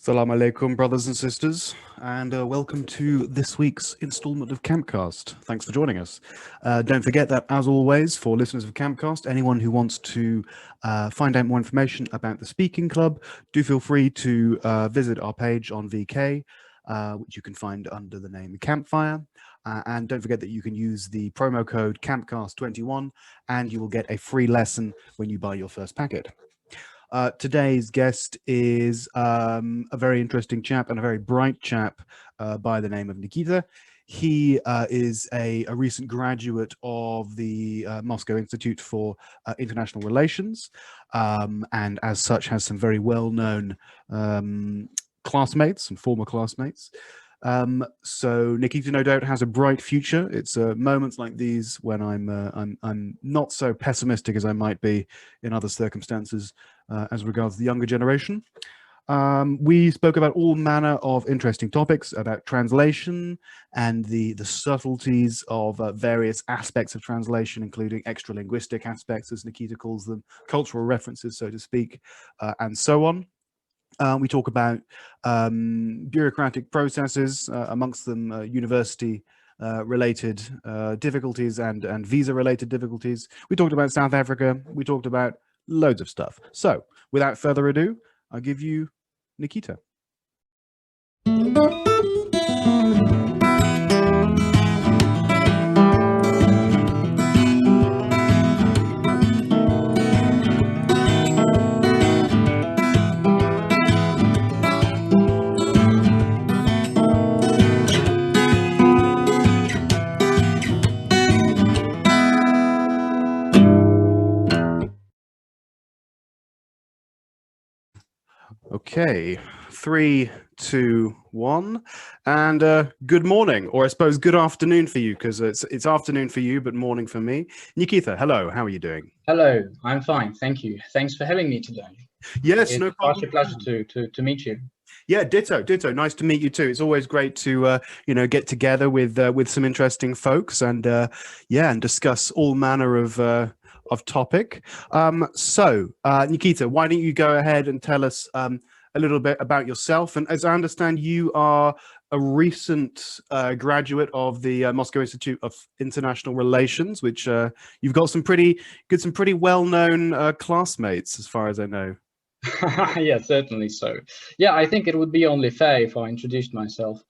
Salam alaikum, brothers and sisters, and welcome to this week's installment of Campcast. Thanks for joining us. Don't forget that, as always, for listeners of Campcast, anyone who wants to find out more information about the Speaking Club, do feel free to visit our page on VK, which you can find under the name Campfire. And don't forget that you can use the promo code Campcast21, and you will get a free lesson when you buy your first packet. Today's guest is a very interesting chap and a very bright chap by the name of Nikita. He is a recent graduate of the Moscow Institute for International Relations, and as such has some very well-known classmates and former classmates. So Nikita, no doubt, has a bright future. It's moments like these when I'm not so pessimistic as I might be in other circumstances as regards the younger generation. We spoke about all manner of interesting topics about translation and the subtleties of various aspects of translation, including extra-linguistic aspects, as Nikita calls them, cultural references, so to speak, and so on. We talk about bureaucratic processes, amongst them university related difficulties and visa related difficulties. We talked about South Africa. We talked about loads of stuff. So without further ado, I'll give you Nikita. Okay, 3, 2, 1, and good morning, or I suppose good afternoon for you, because it's afternoon for you, but morning for me. Nikita, hello, how are you doing? Hello, I'm fine, thank you. Thanks for having me today. Yes, no problem. It's a pleasure to meet you. Yeah, ditto. Nice to meet you too. It's always great to get together with some interesting folks and and discuss all manner of topic. So Nikita, why don't you go ahead and tell us a little bit about yourself? And as I understand, you are a recent graduate of the Moscow Institute of International Relations, which you've got some pretty well-known classmates, as far as I know. Yeah, certainly so. Yeah, I think it would be only fair if I introduced myself.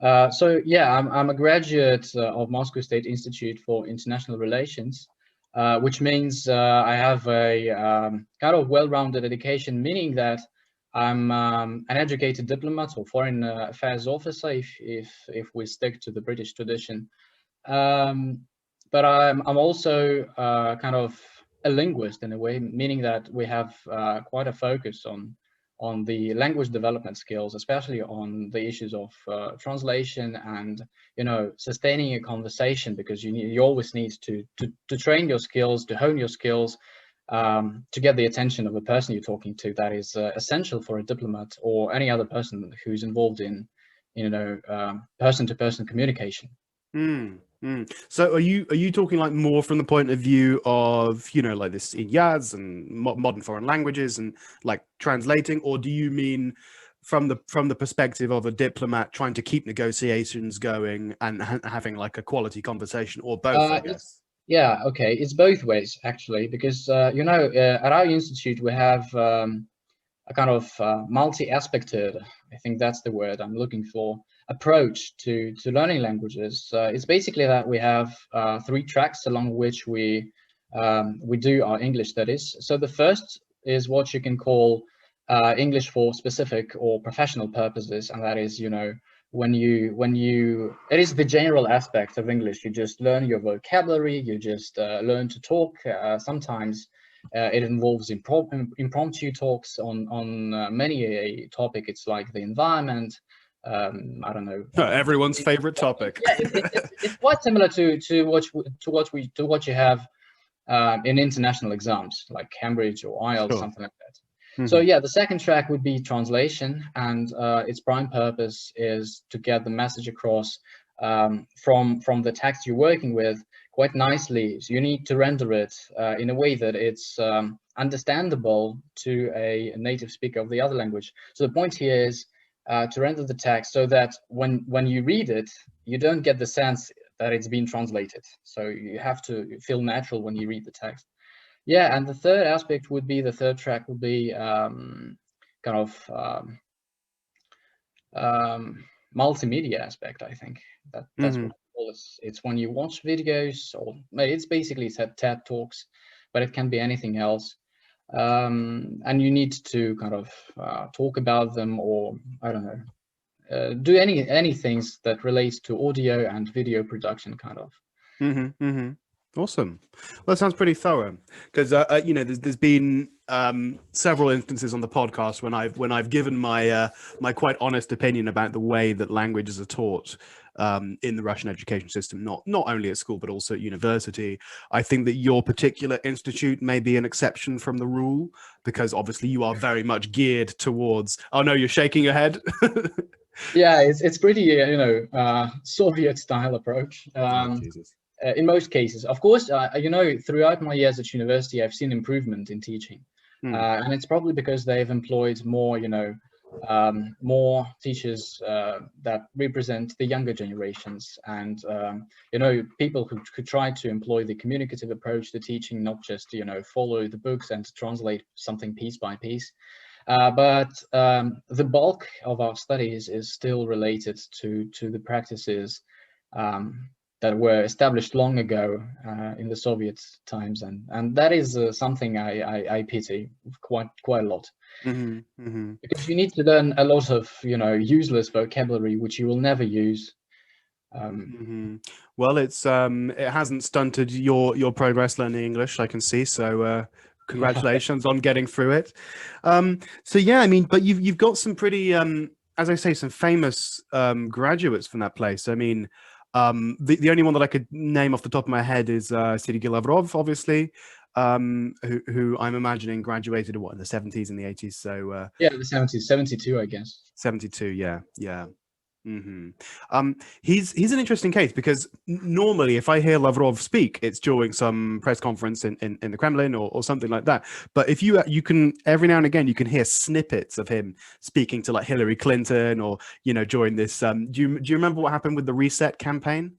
So yeah, I'm a graduate of Moscow State Institute for International Relations, which means I have a kind of well-rounded education, meaning that I'm an educated diplomat or foreign affairs officer, if we stick to the British tradition. But I'm also kind of a linguist in a way, meaning that we have quite a focus on the language development skills, especially on the issues of translation and sustaining a conversation, because you always need to train your skills, to hone your skills, to get the attention of the person you're talking to. That is essential for a diplomat or any other person who's involved in person-to-person communication. So are you talking like more from the point of view of like this INYAZ and modern foreign languages and like translating, or do you mean from the perspective of a diplomat trying to keep negotiations going and having like a quality conversation, or both, I guess? Yeah, okay, it's both ways actually, because at our institute we have a kind of multi-aspected, I think that's the word I'm looking for, approach to learning languages. It's basically that we have 3 tracks along which we do our English studies. So the first is what you can call English for specific or professional purposes, and that is when you it is the general aspect of English. You just learn your vocabulary, you just learn to talk. Sometimes it involves impromptu talks on many a topic. It's like the environment. I don't know. Everyone's favorite topic. Yeah, it's quite similar to what you have in international exams like Cambridge or IELTS, sure. Something like that. So yeah, the second track would be translation, and its prime purpose is to get the message across from the text you're working with quite nicely. So you need to render it in a way that it's understandable to a native speaker of the other language. So the point here is to render the text so that when you read it, you don't get the sense that it's been translated. So you have to feel natural when you read the text. Yeah, and the third aspect would be, the third track would be kind of multimedia aspect. I think that's what I call it. It's when you watch videos, or it's basically TED Talks, but it can be anything else. And you need to kind of talk about them, or I don't know, do any things that relates to audio and video production, kind of. Awesome. Well, that sounds pretty thorough, because you know, there's been several instances on the podcast when I've given my my quite honest opinion about the way that languages are taught in the Russian education system, not only at school but also at university. I think that your particular institute may be an exception from the rule, because obviously you are very much geared towards. Oh no, you're shaking your head. Yeah, it's pretty you know, Soviet style approach. Oh, Jesus. In most cases, of course, you know, throughout my years at university, I've seen improvement in teaching, and it's probably because they've employed more, you know, more teachers that represent the younger generations, and you know, people who could try to employ the communicative approach to teaching, not just, you know, follow the books and translate something piece by piece. But the bulk of our studies is still related to the practices that were established long ago in the Soviet times, and that is something I pity quite a lot, because you need to learn a lot of, you know, useless vocabulary which you will never use. Well, it's it hasn't stunted your progress learning English, I can see. So congratulations on getting through it. So yeah, I mean, but you've got some pretty as I say, some famous graduates from that place. I mean, the only one that I could name off the top of my head is Sergei Lavrov, obviously, who I'm imagining graduated in the 70s and the 80s. So yeah, the 70s, 72, I guess. 72, yeah. He's an interesting case, because normally if I hear Lavrov speak, it's during some press conference in the Kremlin or something like that. But if you can, every now and again, you can hear snippets of him speaking to like Hillary Clinton, or, you know, during this. Do you remember what happened with the Reset campaign?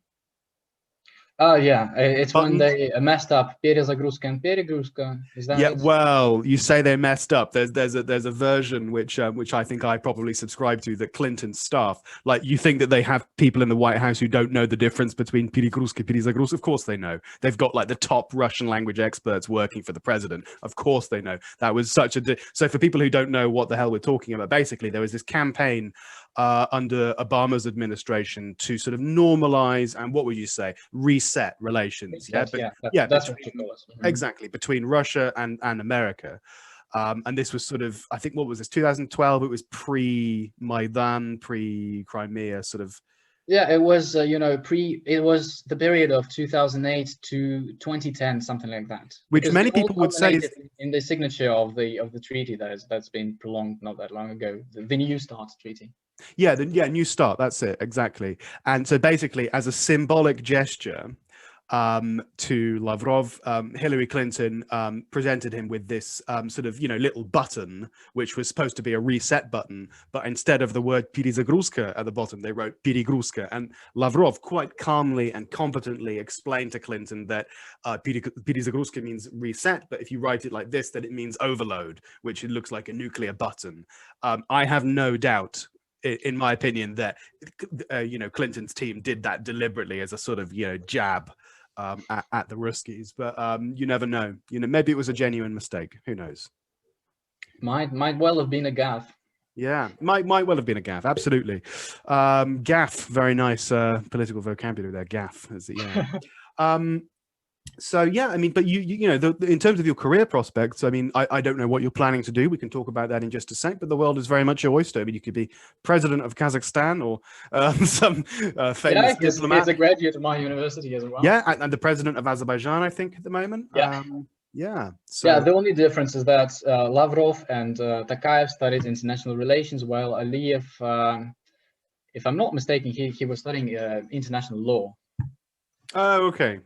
Oh yeah, it's Buttons? when they messed up перезагрузка and перегрузка. Is that Yeah, it? well, you say they messed up. There's a version which I think I probably subscribe to, that Clinton's staff, like, you think that they have people in the White House who don't know the difference between перегрузка, перезагрузка? Of course they know. They've got like the top Russian language experts working for the president. Of course they know. That was such a so for people who don't know what the hell we're talking about, basically there was this campaign under Obama's administration to sort of normalize and, what would you say, reset relations. That's what you call it. Exactly, between Russia and America. And this was sort of, I think, what was this, 2012? It was pre-Maidan, pre-Crimea, sort of. Yeah, it was you know, it was the period of 2008 to 2010, something like that. Which Because many people would say is in the signature of the treaty that's been prolonged not that long ago, the New START treaty. Yeah, New START. That's it, exactly. And so basically, as a symbolic gesture to Lavrov, Hillary Clinton presented him with this sort of, you know, little button, which was supposed to be a reset button, but instead of the word перезагрузка at the bottom, they wrote перегрузка. And Lavrov quite calmly and competently explained to Clinton that перезагрузка means reset, but if you write it like this, then it means overload, which it looks like a nuclear button. I have no doubt, in my opinion, that you know, Clinton's team did that deliberately as a sort of, you know, jab at the Ruskies, but you never know. You know, maybe it was a genuine mistake. Who knows? Might well have been a gaffe. Yeah, might well have been a gaffe. Absolutely, gaffe. Very nice political vocabulary there. Gaffe, is it? Yeah. So yeah, I mean, but you know, in terms of your career prospects, I mean, I don't know what you're planning to do. We can talk about that in just a sec. But the world is very much your oyster. I mean, you could be president of Kazakhstan, or some famous diplomat. He's a graduate of my university as well. Yeah, and the president of Azerbaijan, I think, at the moment. Yeah. Yeah. So, yeah. The only difference is that Lavrov and Takayev studied international relations, while Aliyev, if I'm not mistaken, he was studying international law. Oh, okay.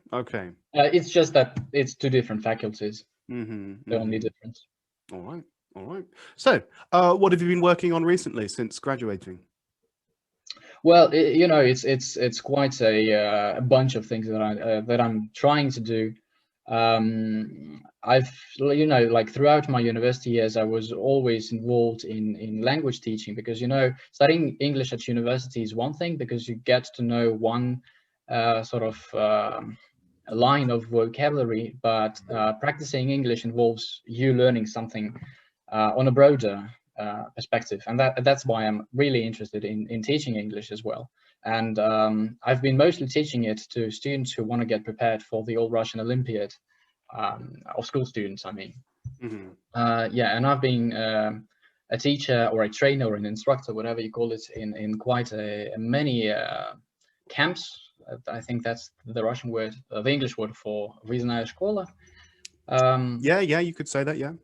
It's just that it's two different faculties. The only difference. All right. All right. So, what have you been working on recently since graduating? Well, you know, it's quite a bunch of things that I'm trying to do. I've, you know, like throughout my university years, I was always involved in language teaching, because, you know, studying English at university is one thing, because you get to know one sort of line of vocabulary, but practicing English involves you learning something on a broader perspective, and that's why I'm really interested in teaching English as well. And I've been mostly teaching it to students who want to get prepared for the All Russian Olympiad, or school students, I mean. Mm-hmm. Yeah, and I've been a teacher or a trainer or an instructor, whatever you call it, in quite many camps. I think that's the Russian word, the English word for vyznaya škola. Yeah, you could say that, yeah.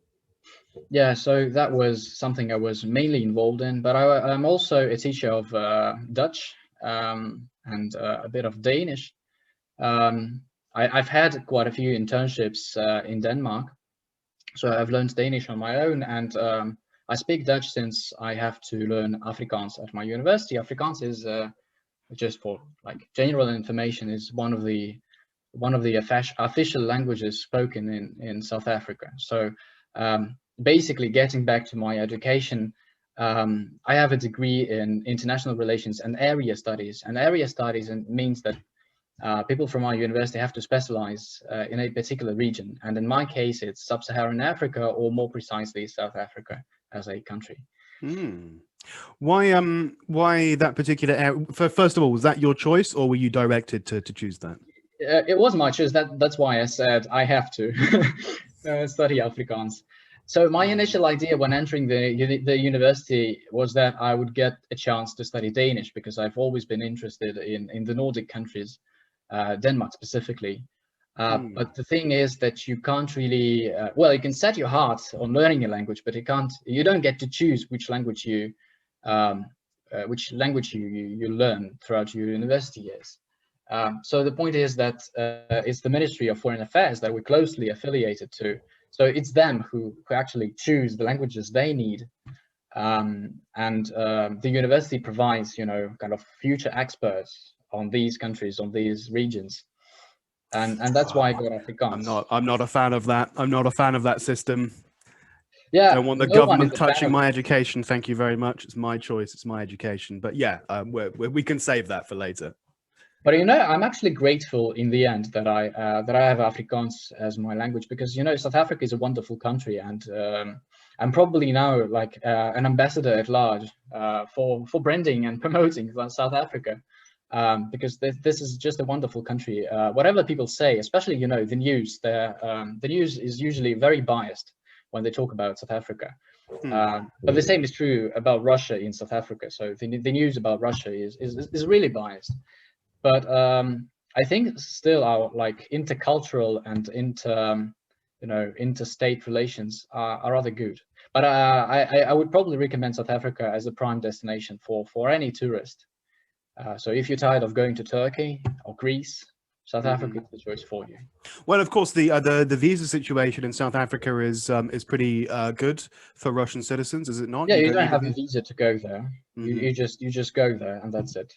Yeah, so that was something I was mainly involved in, but I'm also a teacher of Dutch and a bit of Danish. I've had quite a few internships in Denmark, so I've learned Danish on my own, and I speak Dutch since I have to learn Afrikaans at my university. Afrikaans is, just for like general information, is one of the official languages spoken in South Africa. So basically, getting back to my education, I have a degree in international relations and area studies. And area studies means that people from our university have to specialize in a particular region. And in my case, it's Sub-Saharan Africa, or more precisely, South Africa as a country. Hmm. Why that particular area? First of all, was that your choice, or were you directed to choose that? It was my choice. That's why I said I have to study Afrikaans. So my initial idea when entering the university was that I would get a chance to study Danish, because I've always been interested in the Nordic countries, Denmark specifically. But the thing is that you can't really, well, you can set your heart on learning a language, but you don't get to choose which language you learn throughout your university years. So the point is that it's the Ministry of Foreign Affairs that we're closely affiliated to. So it's them who actually choose the languages they need. And the university provides, you know, kind of future experts on these countries, on these regions. And that's why I got Afrikaans. I'm not a fan of that. I'm not a fan of that system. Yeah, Don't want the no one is government a fan touching of my education. Thank you very much. It's my choice. It's my education. But yeah, we can save that for later. But you know, I'm actually grateful in the end that I have Afrikaans as my language, because, you know, South Africa is a wonderful country, and I'm probably now like an ambassador at large for branding and promoting South Africa, because this is just a wonderful country. Whatever people say, especially, you know, the news, the news is usually very biased when they talk about South Africa. But the same is true about Russia in South Africa. So the news about Russia is really biased. But I think still our like intercultural and interstate relations are rather good. But I would probably recommend South Africa as a prime destination for any tourist. So if you're tired of going to Turkey or Greece, South Africa is the choice for you. Well, of course, the visa situation in South Africa is pretty good for Russian citizens, is it not? Yeah, you don't have a visa to go there. You just go there, and that's it.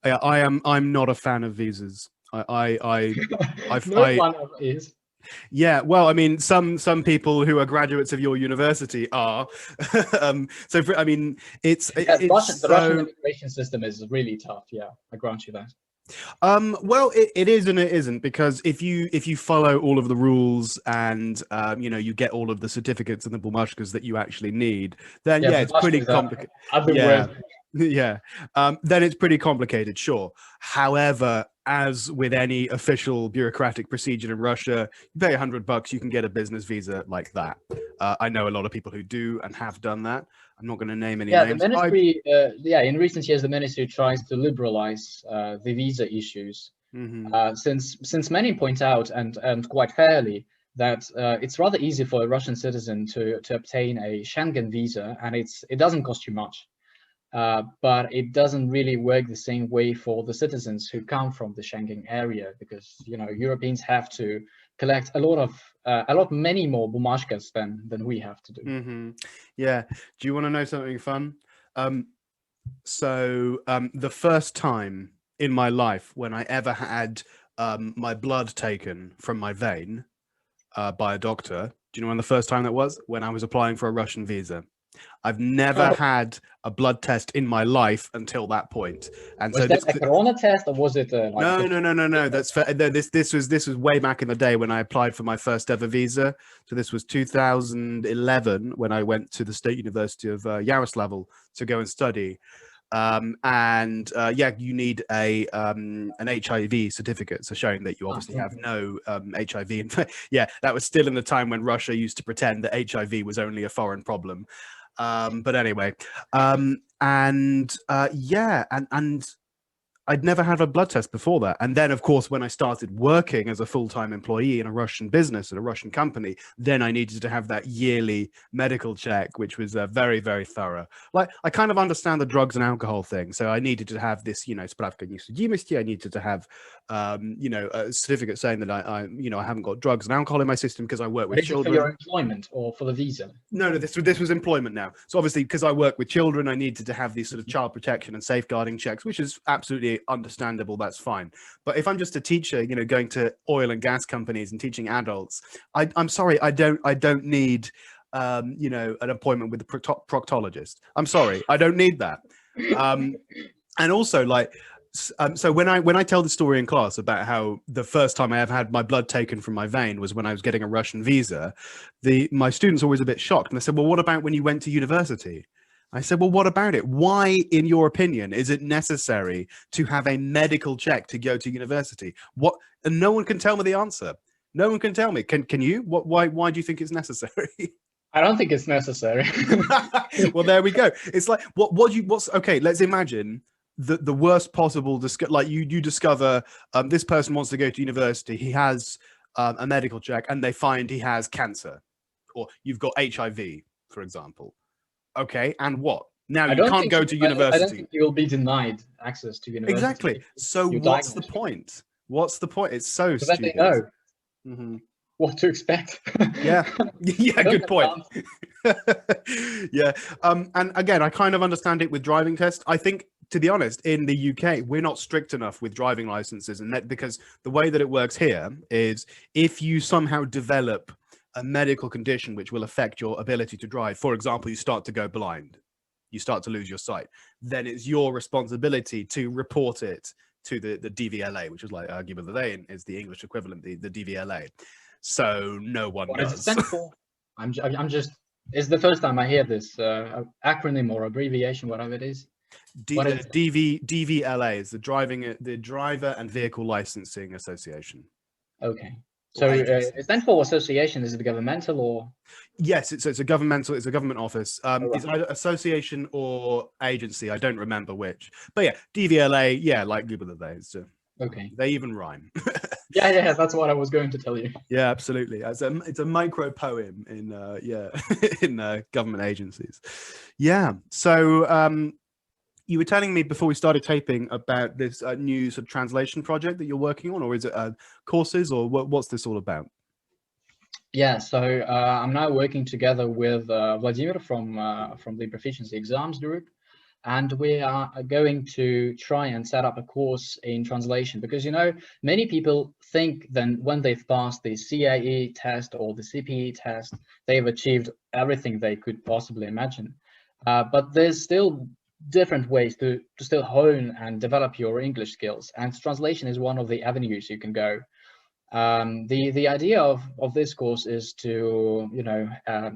Yeah, I'm not a fan of visas. I No one is. Yeah, well, I mean, some people who are graduates of your university are. I mean, the Russian immigration system is really tough. Yeah, I grant you that. Well, it is and it isn't, because if you follow all of the rules and you know, you get all of the certificates and the bumashkas that you actually need, then yeah, it's pretty complicated. Yeah, then it's pretty complicated, sure. However, as with any official bureaucratic procedure in Russia, you pay $100, you can get a business visa like that. I know a lot of people who do and have done that. I'm not going to name any names. The ministry, in recent years, the ministry tries to liberalize the visa issues, since many point out, and quite fairly, that it's rather easy for a Russian citizen to obtain a Schengen visa, and it doesn't cost you much. But it doesn't really work the same way for the citizens who come from the Schengen area, because, you know, Europeans have to collect many more bumashkas than we have to do. Yeah. Do you want to know something fun? The first time in my life when I ever had my blood taken from my vein by a doctor, do you know when the first time that was? When I was applying for a Russian visa. I've never had a blood test in my life until that point. And Was so that a corona test, or was it no. This was way back in the day when I applied for my first ever visa. So this was 2011 when I went to the State University of Yaroslavl to go and study. You need an HIV certificate, so showing that you obviously have no HIV. Yeah, that was still in the time when Russia used to pretend that HIV was only a foreign problem. But anyway, and I'd never had a blood test before that. And then, of course, when I started working as a full-time employee in a Russian business at a Russian company, then I needed to have that yearly medical check, which was very, very thorough. Like, I kind of understand the drugs and alcohol thing. So I needed to have this, spravka nesudimosти. I needed to have, a certificate saying that I haven't got drugs and alcohol in my system because I work with children. For your employment or for the visa? No, this was employment now. So obviously, because I work with children, I needed to have these sort of child protection and safeguarding checks, which is absolutely understandable. That's fine. But if I'm just a teacher, going to oil and gas companies and teaching adults, I'm sorry, I don't need an appointment with the proctologist. I'm sorry, I don't need that. And also, so when I tell the story in class about how the first time I ever had my blood taken from my vein was when I was getting a Russian visa, my students are always a bit shocked, and they said, well, what about when you went to university? I said, well, what about it? Why, in your opinion, is it necessary to have a medical check to go to university? What? And no one can tell me the answer. No one can tell me. Can you? Why do you think it's necessary? I don't think it's necessary. Well, there we go. It's like, what's okay? Let's imagine the worst possible. You discover this person wants to go to university. He has a medical check, and they find he has cancer, or you've got HIV, for example. Okay, and what? Now you can't go to university. I don't think you will be denied access to university. Exactly. So what's the point? What's the point? It's so stupid. That they know what to expect. Yeah. Good point. Yeah. And again, I kind of understand it with driving tests. I think, to be honest, in the UK, we're not strict enough with driving licenses, and that because the way that it works here is if you somehow develop a medical condition which will affect your ability to drive. For example, you start to go blind, you start to lose your sight, then it's your responsibility to report it to the DVLA, which is like arguably is the English equivalent, the DVLA. So no one does. What is it stand for? I'm just, it's the first time I hear this acronym or abbreviation, whatever it is. DVLA is the Driver and Vehicle Licensing Association. Okay. So it stands for association. Is it governmental or? Yes, it's a governmental. It's a government office. It's either association or agency. I don't remember which. But yeah, DVLA. Yeah, like Google the days. Okay. They even rhyme. Yeah. That's what I was going to tell you. Yeah, absolutely. It's a micro poem in in government agencies. Yeah. So you were telling me before we started taping about this new sort of translation project that you're working on, or is it courses, or what's this all about? Yeah, so I'm now working together with Vladimir from the Proficiency Exams group, and we are going to try and set up a course in translation, because many people think that when they've passed the CAE test or the CPE test, they've achieved everything they could possibly imagine, but there's still different ways to still hone and develop your English skills, and translation is one of the avenues you can go. The idea of this course is to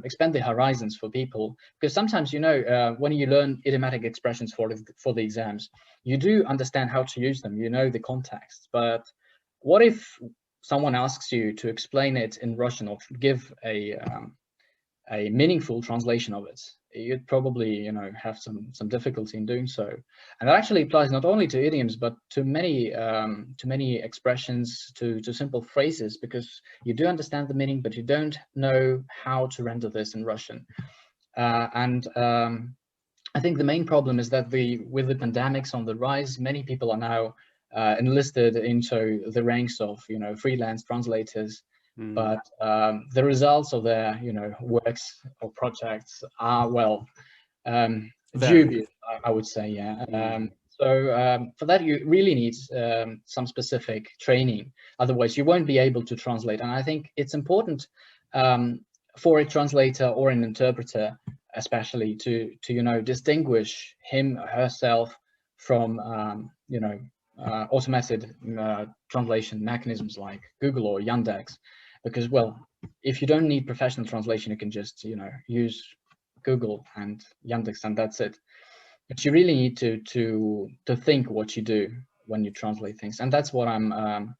expand the horizons for people, because sometimes when you learn idiomatic expressions for the exams, you do understand how to use them, the context, but what if someone asks you to explain it in Russian or give a meaningful translation of it? You'd probably have some difficulty in doing so, and that actually applies not only to idioms but to many expressions, to simple phrases, because you do understand the meaning but you don't know how to render this in Russian. I think the main problem is that with the pandemics on the rise, many people are now enlisted into the ranks of freelance translators, but the results of their, works or projects are, well, dubious, I would say, yeah. So for that, you really need some specific training. Otherwise, you won't be able to translate. And I think it's important for a translator or an interpreter, especially, to distinguish him or herself from, automated translation mechanisms like Google or Yandex, because, well, if you don't need professional translation, you can just, use Google and Yandex, and that's it. But you really need to think what you do when you translate things, and that's what I'm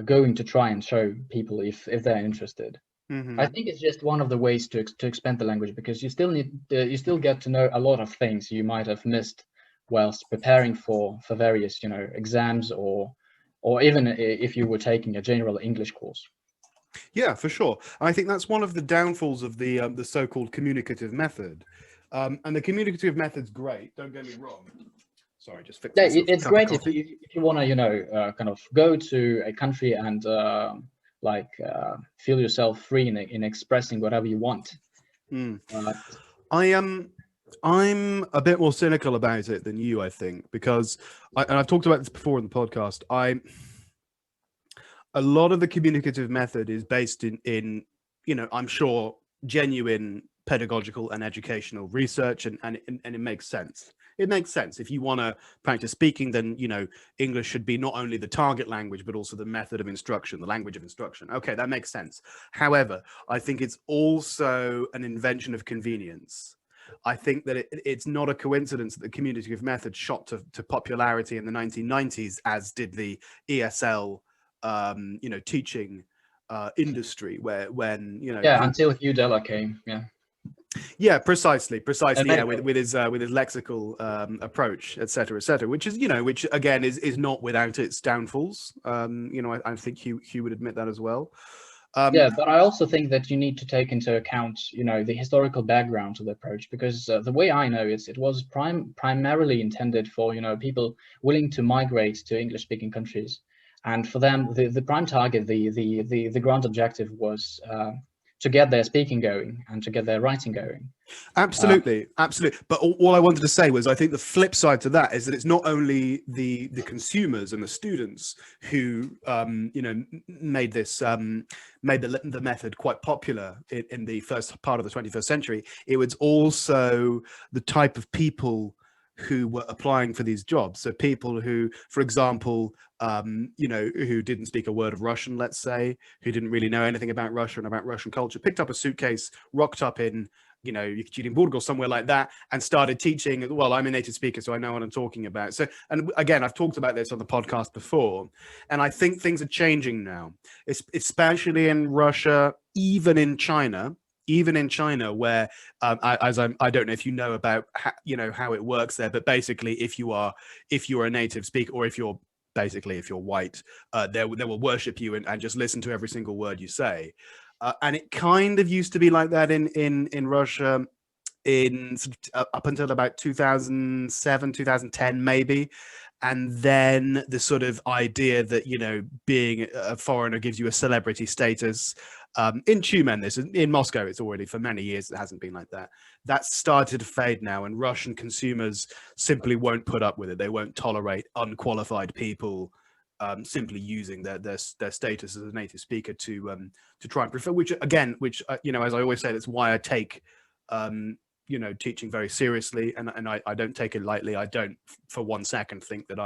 going to try and show people if they're interested. I think it's just one of the ways to expand the language, because you still get to know a lot of things you might have missed whilst preparing for various exams, or even if you were taking a general English course. Yeah, for sure. I think that's one of the downfalls of the so-called communicative method. And the communicative method's great, don't get me wrong. Sorry, just fixing myself it's a cup great of if coffee. you want to kind of go to a country and feel yourself free in expressing whatever you want. I'm a bit more cynical about it than you, I think, because and I've talked about this before in the podcast. A lot of the communicative method is based in I'm sure, genuine pedagogical and educational research, and it makes sense. It makes sense. If you want to practice speaking, then English should be not only the target language, but also the method of instruction, the language of instruction. Okay, that makes sense. However, I think it's also an invention of convenience. I think that it's not a coincidence that the communicative method shot to popularity in the 1990s, as did the ESL teaching industry, when until Hugh Della came. Precisely, with his lexical approach, etc., which is which again is not without its downfalls. I think Hugh would admit that as well. But I also think that you need to take into account the historical background of the approach, because the way I know it was primarily intended for people willing to migrate to English-speaking countries. And for them, the prime target, the grand objective was to get their speaking going and to get their writing going. Absolutely. But all I wanted to say was, I think the flip side to that is that it's not only the consumers and the students who made the method quite popular in the first part of the 21st century. It was also the type of people who were applying for these jobs. So people who, for example, who didn't speak a word of Russian, let's say, who didn't really know anything about Russia and about Russian culture, picked up a suitcase, rocked up in Yekaterinburg or somewhere like that, and started teaching. Well, I'm a native speaker, so I know what I'm talking about. So, and again, I've talked about this on the podcast before, and I think things are changing now, especially in Russia, even in China, where I don't know if you know about how it works there, but basically, if you're a native speaker, or if you're white, they will worship you and just listen to every single word you say. And it kind of used to be like that in Russia up until about 2007, 2010, maybe. And then the sort of idea that, being a foreigner gives you a celebrity status. In Tyumen, in Moscow, it's already, for many years, it hasn't been like that. That's started to fade now, and Russian consumers simply won't put up with it. They won't tolerate unqualified people simply using their status as a native speaker to try and prefer, which as I always say, that's why I take teaching very seriously, and I don't take it lightly. I don't for one second think that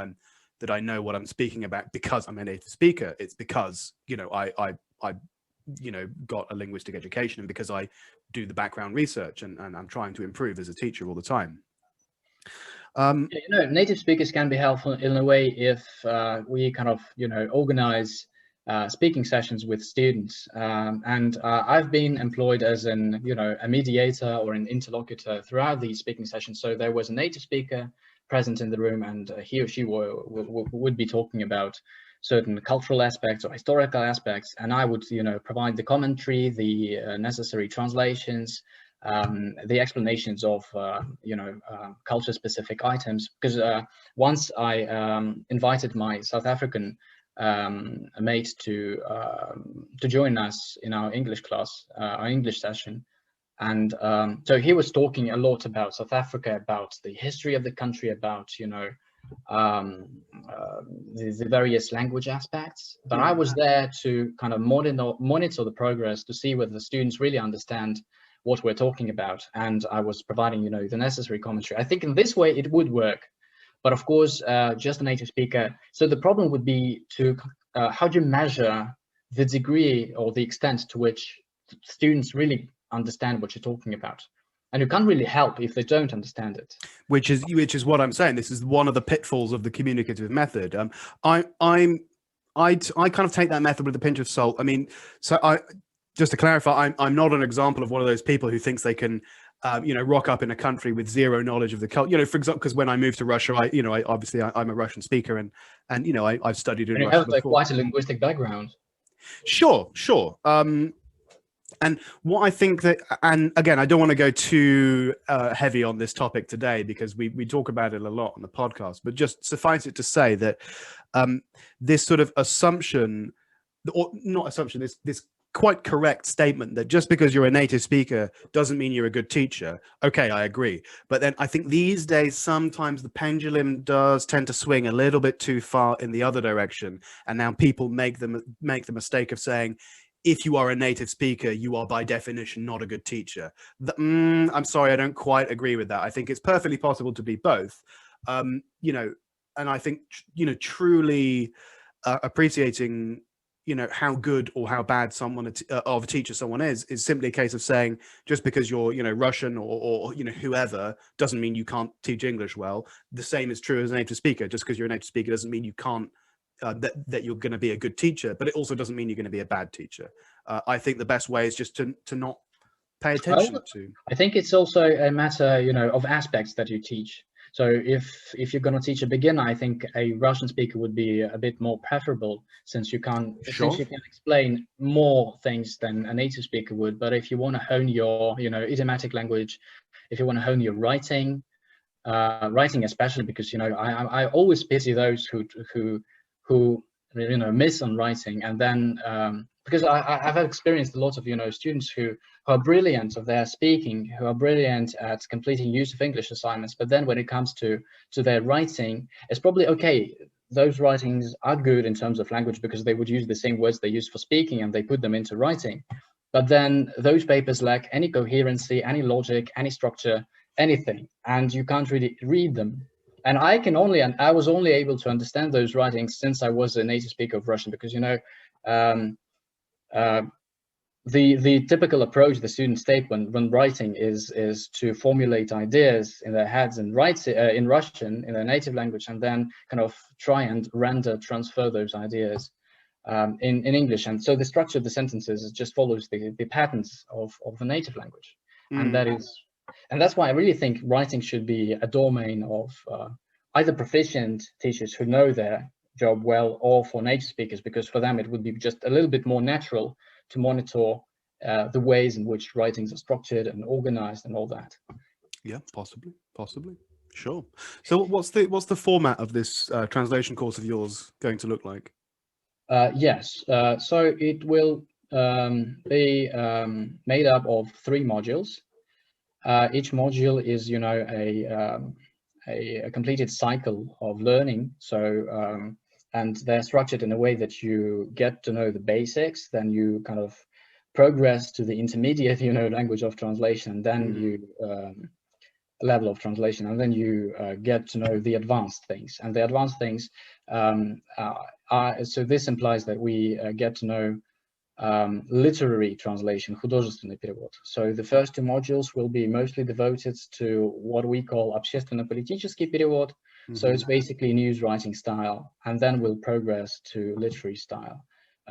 I know what I'm speaking about because I'm a native speaker. It's because I got a linguistic education, and because I do the background research, and I'm trying to improve as a teacher all the time. Native speakers can be helpful in a way if we kind of organize speaking sessions with students, and I've been employed as a mediator or an interlocutor throughout these speaking sessions. So there was a native speaker present in the room, and he or she would be talking about certain cultural aspects or historical aspects, and I would provide the commentary, the necessary translations, the explanations of culture specific items, because once I invited my South African made to join us in our English class, our English session. And so he was talking a lot about South Africa, about the history of the country, about, you know, the various language aspects. But I was there to kind of monitor the progress to see whether the students really understand what we're talking about. And I was providing, you know, the necessary commentary. I think in this way it would work. But of course, just a native speaker. So the problem would be to how do you measure the degree or the extent to which students really understand what you're talking about? And you can't really help if they don't understand it. Which is what I'm saying. This is one of the pitfalls of the communicative method. I kind of take that method with a pinch of salt. I mean, just to clarify, I'm not an example of one of those people who thinks they can, you know, rock up in a country with zero knowledge of the culture. You know, for example, because when I moved to Russia, I'm a Russian speaker, and you know, I've studied in Russia before. You have quite a linguistic background. Sure. And what I think that, and again, I don't want to go too heavy on this topic today because we talk about it a lot on the podcast, but just suffice it to say that this sort of assumption, or not assumption, this quite correct statement that just because you're a native speaker doesn't mean you're a good teacher. Okay, I agree. But then I think these days, sometimes the pendulum does tend to swing a little bit too far in the other direction. And now people make the mistake of saying, if you are a native speaker, you are by definition not a good teacher. I'm sorry, I don't quite agree with that. I think it's perfectly possible to be both. You know, and I think, you know, truly appreciating, you know, how good or how bad someone of a teacher someone is simply a case of saying, just because you're, you know, Russian or you know, whoever, doesn't mean you can't teach English well. The same is true as a native speaker. Just because you're a native speaker doesn't mean you can't that you're going to be a good teacher, but it also doesn't mean you're going to be a bad teacher. I think the best way is just to not pay attention to. I think it's also a matter, you know, of aspects that you teach. So if you're going to teach a beginner, I think a Russian speaker would be a bit more preferable, since you can explain more things than a native speaker would. But if you want to hone your, you know, idiomatic language, if you want to hone your writing especially, because, you know, I always pity those who you know, miss on writing, and then because I've experienced a lot of, you know, students who are brilliant of their speaking, who are brilliant at completing use of English assignments, but then when it comes to their writing, it's probably okay. Those writings are good in terms of language because they would use the same words they use for speaking and they put them into writing. But then those papers lack any coherency, any logic, any structure, anything, and you can't really read them. And I was only able to understand those writings since I was a native speaker of Russian, because, you know, the typical approach the students take when writing is to formulate ideas in their heads and write in Russian, in their native language, and then kind of try and transfer those ideas in English. And so the structure of the sentences just follows the patterns of the native language. And that's why I really think writing should be a domain of either proficient teachers who know their job well, or for native speakers, because for them it would be just a little bit more natural to monitor the ways in which writings are structured and organized and all that. Yeah, possibly, sure. So what's the format of this translation course of yours going to look like? Yes, so it will be made up of 3 modules. Each module is, you know, a completed cycle of learning. So and they're structured in a way that you get to know the basics, then you kind of progress to the intermediate, you know, language of translation, and then you level of translation, and then you get to know the advanced things. And the advanced things so this implies that we get to know literary translation, художественный перевод. So the first 2 modules will be mostly devoted to what we call общественно-политический перевод. So it's basically news writing style, and then we'll progress to literary style,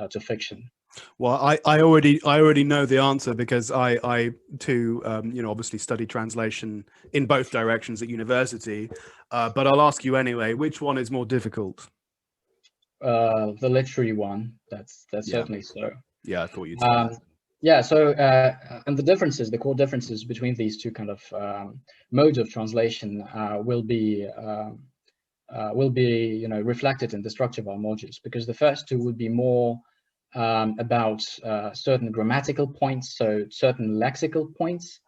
to fiction. Well, I already know the answer, because I too, you know, obviously studied translation in both directions at university. But I'll ask you anyway, which one is more difficult? The literary one. That's certainly so. Yeah, I thought you'd say that. Yeah, so and the core differences between these two kind of modes of translation will be will be, you know, reflected in the structure of our modules, because the first two would be more about certain grammatical points, so certain lexical points,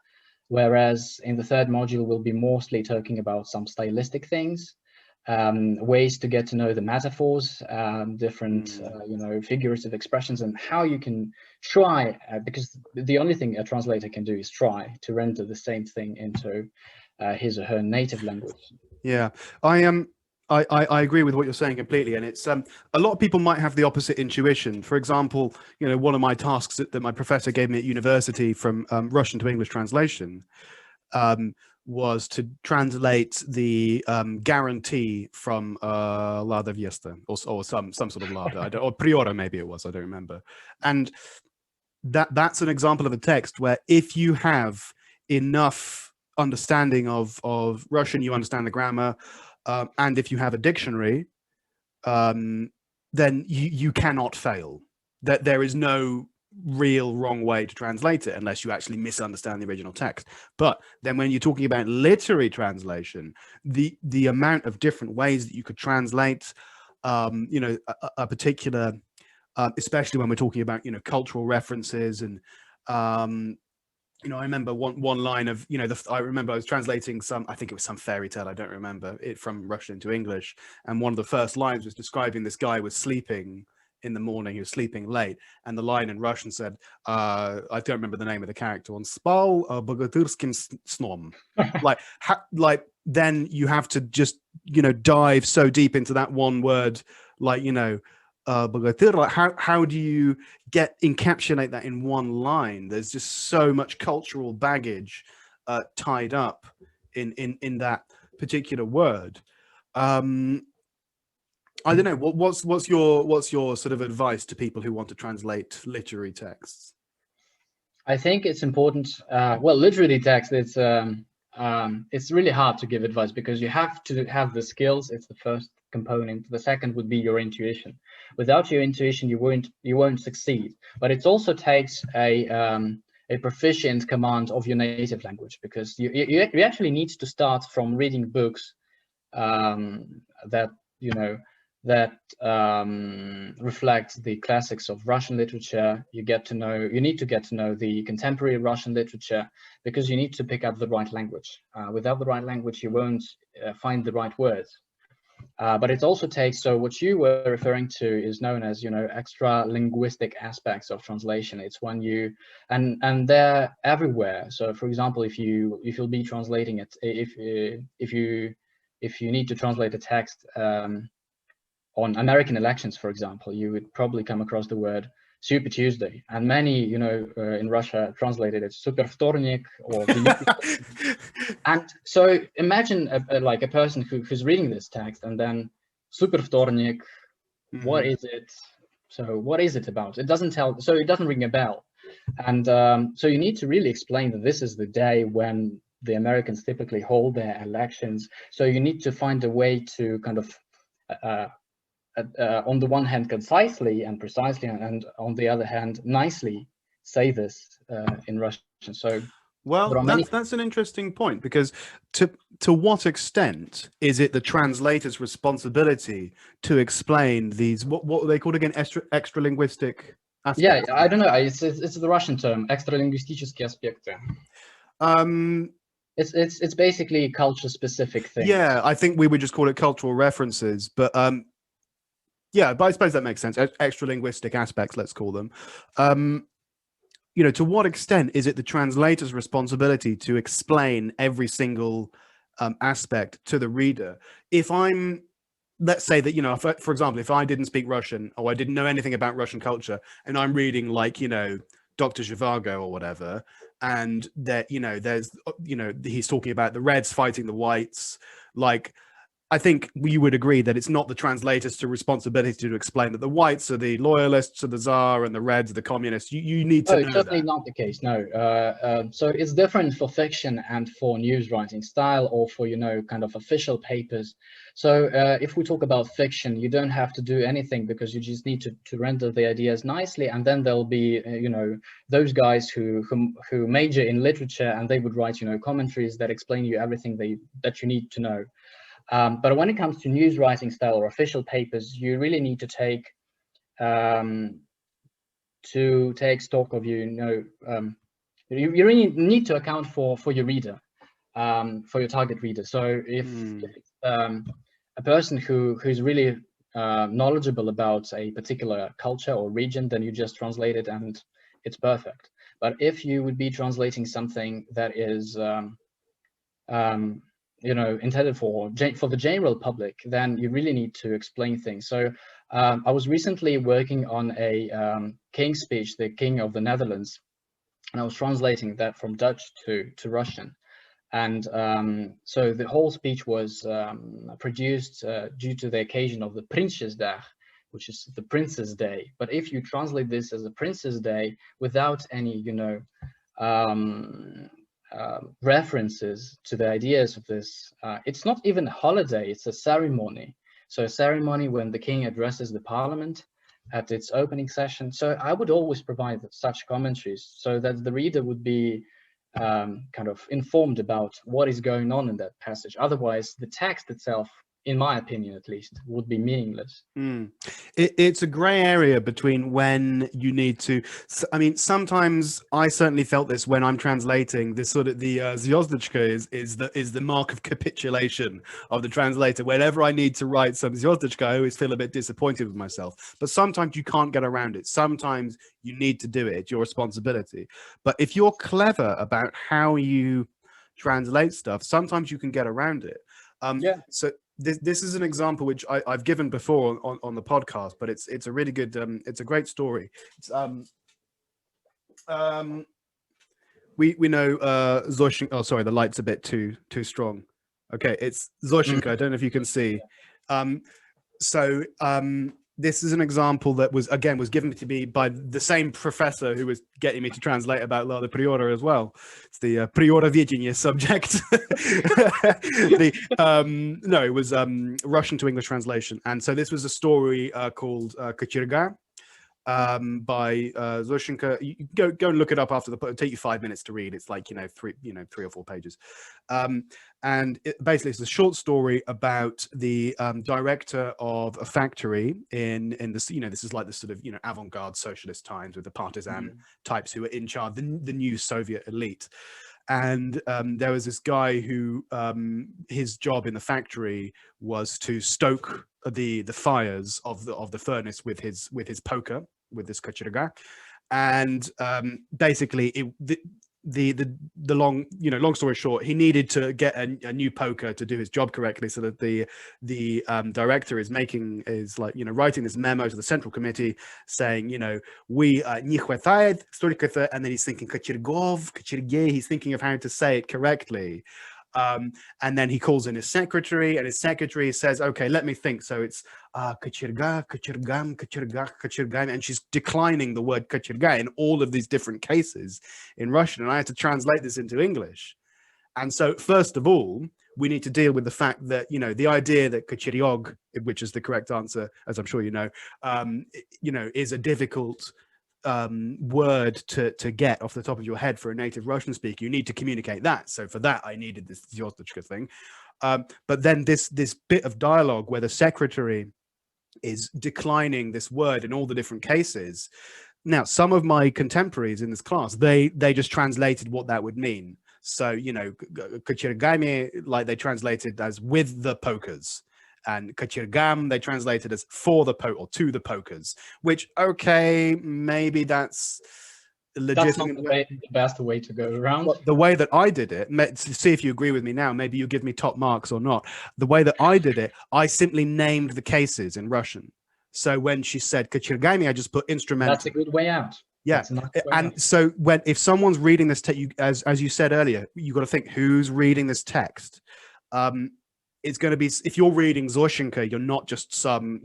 whereas in the third module we'll be mostly talking about some stylistic things, ways to get to know the metaphors, different you know, figurative expressions, and how you can try, because the only thing a translator can do is try to render the same thing into his or her native language. Yeah, I agree with what you're saying completely, and it's a lot of people might have the opposite intuition. For example, you know, one of my tasks that my professor gave me at university from Russian to English translation was to translate the guarantee from Lada Viesta, or some sort of Lada, or Priora maybe it was, I don't remember. And that's an example of a text where if you have enough understanding of Russian, you understand the grammar, and if you have a dictionary, then you cannot fail. That there is no real wrong way to translate it unless you actually misunderstand the original text. But then when you're talking about literary translation, the amount of different ways that you could translate, you know, a particular, especially when we're talking about, you know, cultural references and you know, I remember one line of, you know, I remember I was translating I think it was some fairy tale, I don't remember it, from Russian into English, and one of the first lines was describing this guy was sleeping in the morning, he was sleeping late, and the line in Russian said, I don't remember the name of the character, on spal bogatyrskim snom. like then you have to just, you know, dive so deep into that one word, like, you know, like how do you encapsulate that in one line? There's just so much cultural baggage tied up in that particular word. I don't know, what's your sort of advice to people who want to translate literary texts? I think it's important. Well, literary text, it's really hard to give advice because you have to have the skills. It's the first component. The second would be your intuition. Without your intuition, you won't succeed. But it also takes a proficient command of your native language, because you actually need to start from reading books that, you know, that reflect the classics of Russian literature. You need to get to know the contemporary Russian literature, because you need to pick up the right language. Without the right language, you won't find the right words. But it also takes, so what you were referring to is known as, you know, extra-linguistic aspects of translation. It's when you, and they're everywhere. So for example, if you'll be translating it, if you need to translate a text on American elections, for example, you would probably come across the word Super Tuesday, and many, you know, in Russia translated it Super Vtornik or and so imagine like a person who's reading this text, and then Super Vtornik, what is it? So what is it about? It doesn't tell, so it doesn't ring a bell. And so you need to really explain that this is the day when the Americans typically hold their elections. So you need to find a way to kind of on the one hand concisely and precisely, and on the other hand nicely say this in Russian. So well, that's an interesting point, because to what extent is it the translator's responsibility to explain these, what are they called again, extra-linguistic aspects? Yeah, I don't know, it's the Russian term, extra-linguистические aspекты. It's basically culture specific thing. Yeah, I think we would just call it cultural references, but yeah, but I suppose that makes sense. Extra-linguistic aspects, let's call them. You know, to what extent is it the translator's responsibility to explain every single aspect to the reader? If let's say that, you know, for example, if I didn't speak Russian, or I didn't know anything about Russian culture, and I'm reading, like, you know, Dr. Zhivago or whatever, and that, you know, there's, you know, he's talking about the Reds fighting the Whites, like, I think we would agree that it's not the translator's responsibility to explain that the Whites are the loyalists to the Tsar and the Reds are the communists. You need to know it's certainly not the case, no. So it's different for fiction and for news writing style, or for, you know, kind of official papers. So if we talk about fiction, you don't have to do anything, because you just need to render the ideas nicely, and then there'll be, you know, those guys who major in literature, and they would write, you know, commentaries that explain you everything that you need to know. But when it comes to news writing style or official papers, you really need to take stock of you really need to account for your reader, for your target reader. So if it's a person who's really knowledgeable about a particular culture or region, then you just translate it and it's perfect. But if you would be translating something that is intended for the general public, then you really need to explain things. So I was recently working on a king's speech, the King of the Netherlands, and I was translating that from Dutch to Russian. And so the whole speech was produced due to the occasion of the Prinsjesdag, which is the Prince's Day. But if you translate this as a Prince's Day without any, references to the ideas of this, it's not even a holiday, it's a ceremony. So a ceremony when the king addresses the parliament at its opening session. So I would always provide such commentaries so that the reader would be kind of informed about what is going on in that passage. Otherwise, the text itself, in my opinion at least, would be meaningless. It's a gray area between when you need to. I mean, sometimes I certainly felt this when I'm translating. This sort of the zvezdichka is the mark of capitulation of the translator. Whenever I need to write some zvezdichka, I always feel a bit disappointed with myself. But sometimes you can't get around it. Sometimes you need to do it. It's your responsibility. But if you're clever about how you translate stuff, sometimes you can get around it. So this is an example which I've given before on the podcast, but it's a really good it's a great story. It's, we know Zoshenka. Oh, sorry, the light's a bit too strong. Okay, it's Zoshenka. I don't know if you can see. This is an example that was given to me by the same professor who was getting me to translate about La de Priora as well. It's the Priora Virginia subject. No, it was Russian to English translation. And so this was a story called Kachirga by Zoshenka. You go and look it up after it'll take you 5 minutes to read. It's like 3 or 4 pages, and basically it's a short story about the director of a factory in this this is like the sort of avant-garde socialist times with the partisan types who are in charge, the new Soviet elite. And there was this guy who his job in the factory was to stoke the fires of the furnace with his poker, with this kachirga. And basically the long story short, he needed to get a new poker to do his job correctly, so that the director is writing this memo to the central committee saying, we не хватает столько-то, and then he's thinking kachirgov, kachirge, he's thinking of how to say it correctly. And then he calls in his secretary, and his secretary says, okay, let me think. So it's kachirga, kachirgam, kachirga, kachirgam, and she's declining the word kachirga in all of these different cases in Russian. And I had to translate this into English. And so first of all, we need to deal with the fact that, the idea that kachiryog, which is the correct answer, as I'm sure is a difficult word to get off the top of your head for a native Russian speaker. You need to communicate that. So for that, I needed this zvezdichka thing. But then this bit of dialogue where the secretary is declining this word in all the different cases. Now, some of my contemporaries in this class, they just translated what that would mean. So, kachirgami, like they translated as with the pokers. And kachirgam, they translated as for the or to the pokers, which, okay, maybe that's legitimate. That's not the best way to go around. Well, the way that I did it, to see if you agree with me now, maybe you give me top marks or not. The way that I did it, I simply named the cases in Russian. So when she said kachirgami, I just put instrumental. That's a good way out. Yeah, and so if someone's reading this text, as you said earlier, you got to think who's reading this text. It's going to be, if you're reading Zoshenka, you're not just some,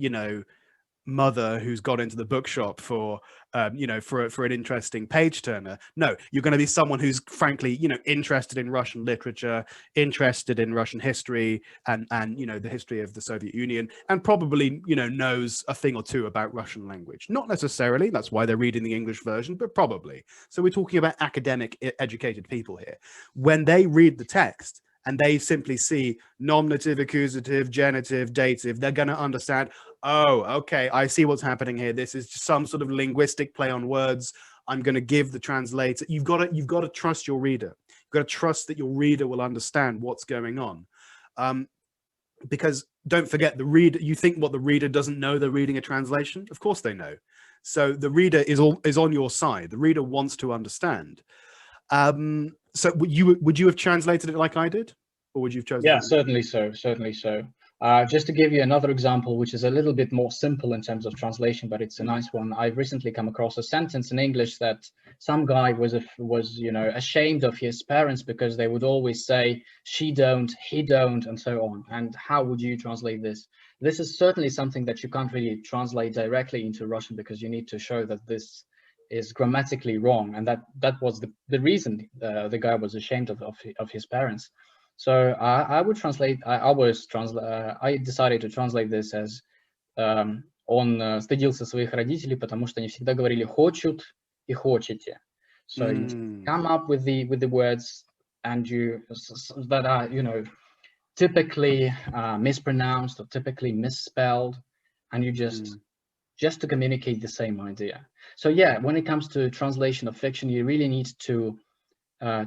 mother who's got into the bookshop for an interesting page turner. No, you're going to be someone who's frankly, interested in Russian literature, interested in Russian history and the history of the Soviet Union, and probably, knows a thing or two about Russian language. Not necessarily, that's why they're reading the English version, but probably. So we're talking about academic, educated people here. When they read the text, and they simply see nominative, accusative, genitive, dative, they're going to understand, oh, okay, I see what's happening here. This is just some sort of linguistic play on words. I'm going to give the translator. You've got to trust your reader. You've got to trust that your reader will understand what's going on. Because don't forget, the reader, you think what, the reader doesn't know they're reading a translation? Of course they know. So the reader is on your side. The reader wants to understand. So would you have translated it like I did, or would you have chosen? Yeah, certainly so. Certainly so. Just to give you another example, which is a little bit more simple in terms of translation, but it's a nice one. I've recently come across a sentence in English that some guy was ashamed of his parents because they would always say she don't, he don't, and so on. And how would you translate this? This is certainly something that you can't really translate directly into Russian, because you need to show that this is grammatically wrong, and that was the reason the guy was ashamed of his parents. So I decided to translate this as он стыдился своих родителей, потому что они всегда говорили хочут и хочете. So you come up with the words and that are typically mispronounced or typically misspelled, and you just to communicate the same idea. So yeah, when it comes to translation of fiction, you really need to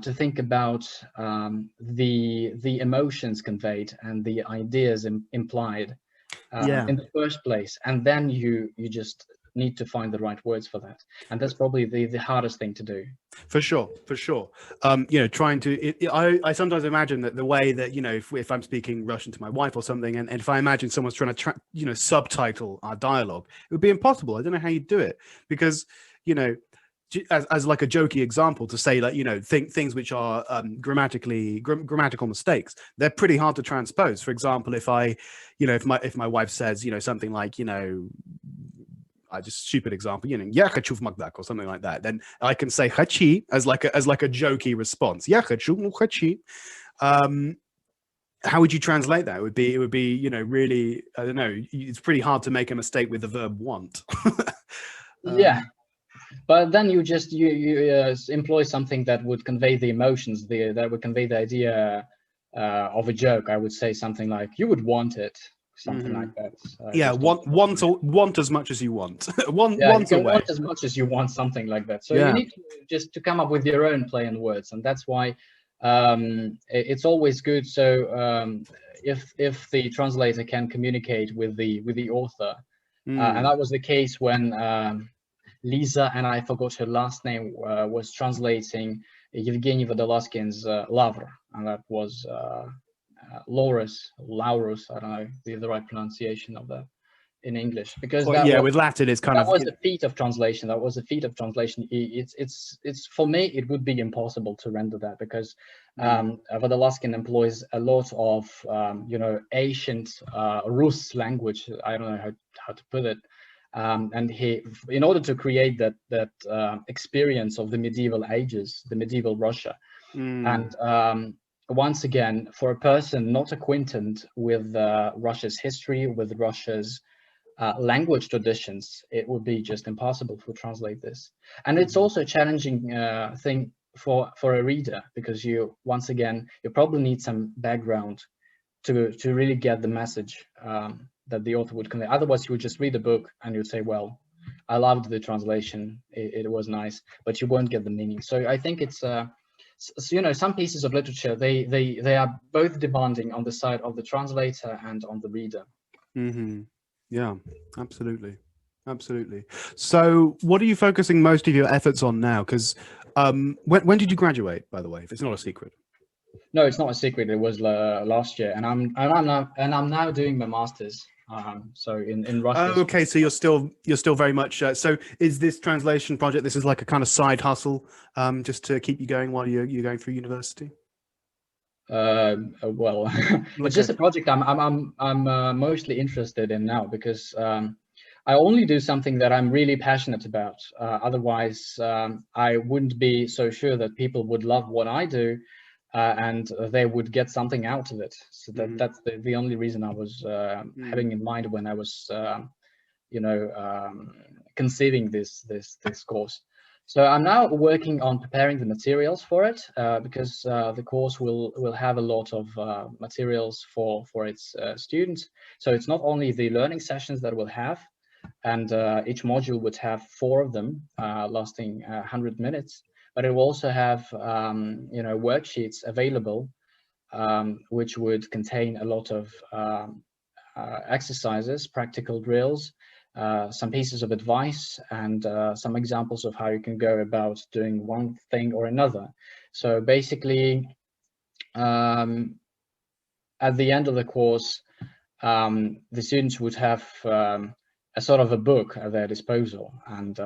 think about the emotions conveyed and the ideas implied in the first place, and then you just need to find the right words for that, and that's probably the hardest thing to do. For sure. Trying to I sometimes imagine that the way that if I'm speaking Russian to my wife or something, and if I imagine someone's trying to subtitle our dialogue, it would be impossible. I don't know how you do it, because as like a jokey example, to say things which are grammatical mistakes, they're pretty hard to transpose. For example, if if my wife says something like just stupid example, я хочу в Макдак or something like that, then I can say хачи as like a jokey response. Я хочу, ну хачи. How would you translate that? It would be really, I don't know, it's pretty hard to make a mistake with the verb want. Yeah. But then you just employ something that would convey the emotions, that would convay the idea of a joke. I would say something like, "You would want it," something like that. Want as much as you want. want as much as you want, something like that. So you need to come up with your own play on words, and that's why it's always good. So if the translator can communicate with the author, and that was the case when. Lisa, and I forgot her last name, was translating Evgeny Vodolaskin's Lavr, and that was Laurus, I don't know the right pronunciation of that in English, because with Latin it's kind of, that was a feat of translation. It's for me, it would be impossible to render that, because Vodolaskin employs a lot of ancient Rus language. I don't know how to put it. And he, in order to create that experience of the medieval ages, the medieval Russia, and once again, for a person not acquainted with Russia's history, with Russia's language traditions, it would be just impossible to translate this. And it's also a challenging thing for a reader, because you probably need some background to really get the message that the author would convey. Otherwise, you would just read the book and you'd say, well, I loved the translation, it was nice, but you won't get the meaning. So I think it's some pieces of literature, they are both demanding on the side of the translator and on the reader. Yeah, absolutely. So what are you focusing most of your efforts on now? Because when did you graduate, by the way, if it's not a secret? No, it's not a secret. It was last year, and I'm now doing my master's. So in Russia. Oh, okay. So you're still very much. So is this translation project? This is like a kind of side hustle, just to keep you going while you're going through university. Well, it's just a project I'm mostly interested in now, because I only do something that I'm really passionate about. Otherwise, I wouldn't be so sure that people would love what I do. And they would get something out of it. So that's the only reason I was having in mind when I was, conceiving this course. So I'm now working on preparing the materials for it, because the course will have a lot of materials for its students. So it's not only the learning sessions that we'll have, and each module would have 4 of them, lasting 100 minutes, but it will also have worksheets available, which would contain a lot of exercises, practical drills, some pieces of advice, and some examples of how you can go about doing one thing or another. So basically, at the end of the course, the students would have a sort of a book at their disposal, and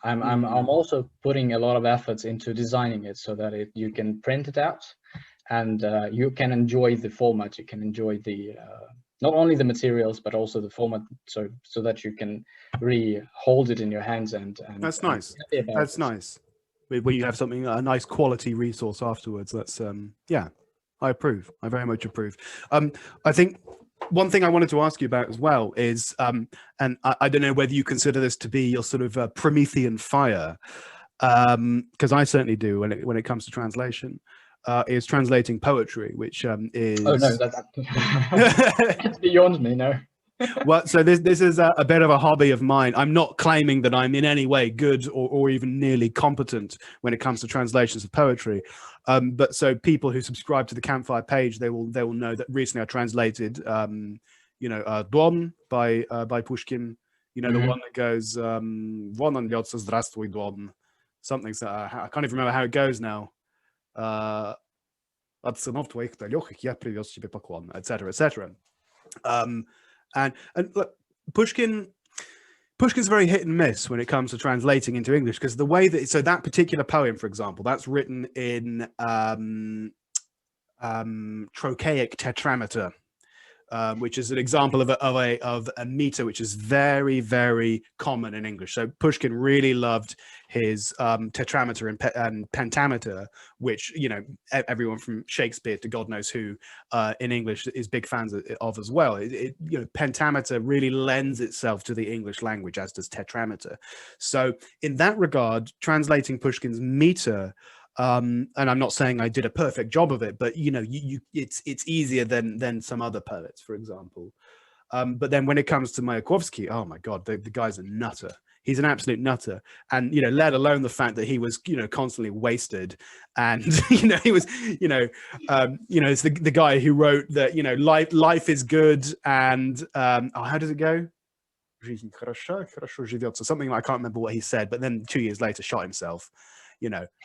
I'm also putting a lot of efforts into designing it so that you can print it out, and you can enjoy the format. You can enjoy the not only the materials but also the format, so that you can really hold it in your hands and that's nice. That's nice. When you have something, a nice quality resource afterwards. That's yeah, I approve. I very much approve. I think one thing I wanted to ask you about as well is, and I don't know whether you consider this to be your sort of Promethean fire, because I certainly do when it comes to translation. Is translating poetry, which is... Oh no, that's beyond me, no. Well, so this is a bit of a hobby of mine. I'm not claiming that I'm in any way good or even nearly competent when it comes to translations of poetry. But so people who subscribe to the Campfire page, they will know that recently I translated, Don by Pushkin. You know, the one that goes, "Вон он льется, здравствуй, Don." Something. I can't even remember how it goes now. От сынов твоих далеких я привез тебе поклон, etc., etc. And look, Pushkin's very hit and miss when it comes to translating into English, because the way that, so that particular poem, for example, that's written in trochaic tetrameter, which is an example of a meter which is very, very common in English. So Pushkin really loved his tetrameter and pentameter, which, you know, everyone from Shakespeare to God knows who in English is big fans of as well. Pentameter really lends itself to the English language, as does tetrameter. So in that regard, translating Pushkin's meter, and I'm not saying I did a perfect job of it, but it's easier than some other poets, for example. But then when it comes to Mayakovsky, oh my God, the guy's a nutter. He's an absolute nutter, and let alone the fact that he was constantly wasted, and he was it's the guy who wrote that life is good, and how does it go? Жизнь хороша, хорошо живется. Something I can't remember what he said, but then 2 years later shot himself.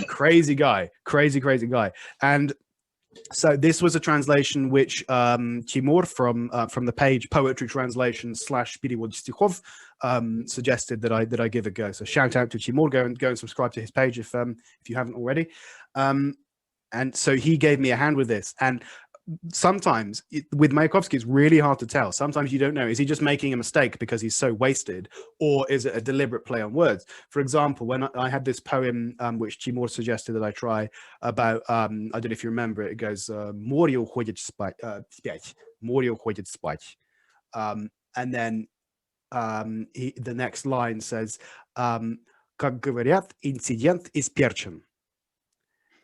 Crazy guy, crazy guy. And so this was a translation which Timur from the page Poetry Translation /Перевод стихов suggested that I give a go. So shout out to Timur. Go and subscribe to his page if you haven't already. And so he gave me a hand with this. And sometimes with Mayakovsky, it's really hard to tell. Sometimes you don't know, is he just making a mistake because he's so wasted, or is it a deliberate play on words? For example, when I had this poem which Timur suggested that I try about, I don't know if you remember it, it goes "Море уходит спать, море уходит спать," and then the next line says, "Как говорят, инцидент исперчен."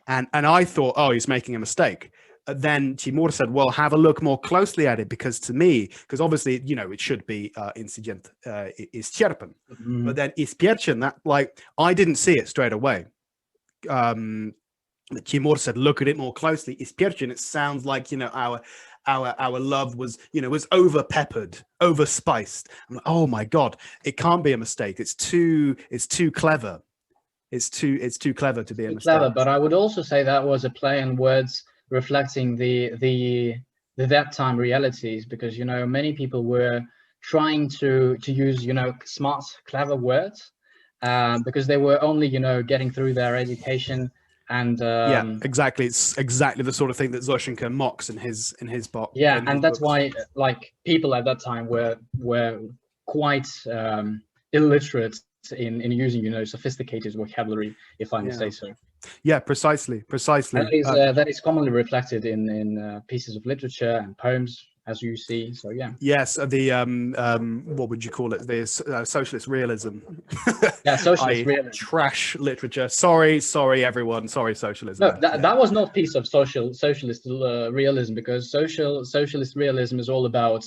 And I thought, oh, he's making a mistake. Then Timur said, well, have a look more closely at it, because to me, because obviously, it should be incident исчерпан. But then исперчен, that, like, I didn't see it straight away. Timur said, look at it more closely. Исперчен, it sounds like, our love was, was over peppered, over spiced. I'm like, oh my God, it can't be a mistake. It's too clever. It's too clever to be a mistake. Clever, but I would also say that was a play on words reflecting the that time realities, because many people were trying to use smart, clever words because they were only getting through their education, and yeah, exactly. It's exactly the sort of thing that Zoshenko mocks in his book. Yeah, and that's why like people at that time were quite illiterate in using sophisticated vocabulary, if I may say so. Yeah, precisely. That is commonly reflected in pieces of literature and poems as you see. So yeah. Yes, the what would you call it? The socialist realism. Yeah, socialist I realism. trash literature. Sorry, everyone. Sorry, socialism. No, that was not piece of socialist realism, because socialist realism is all about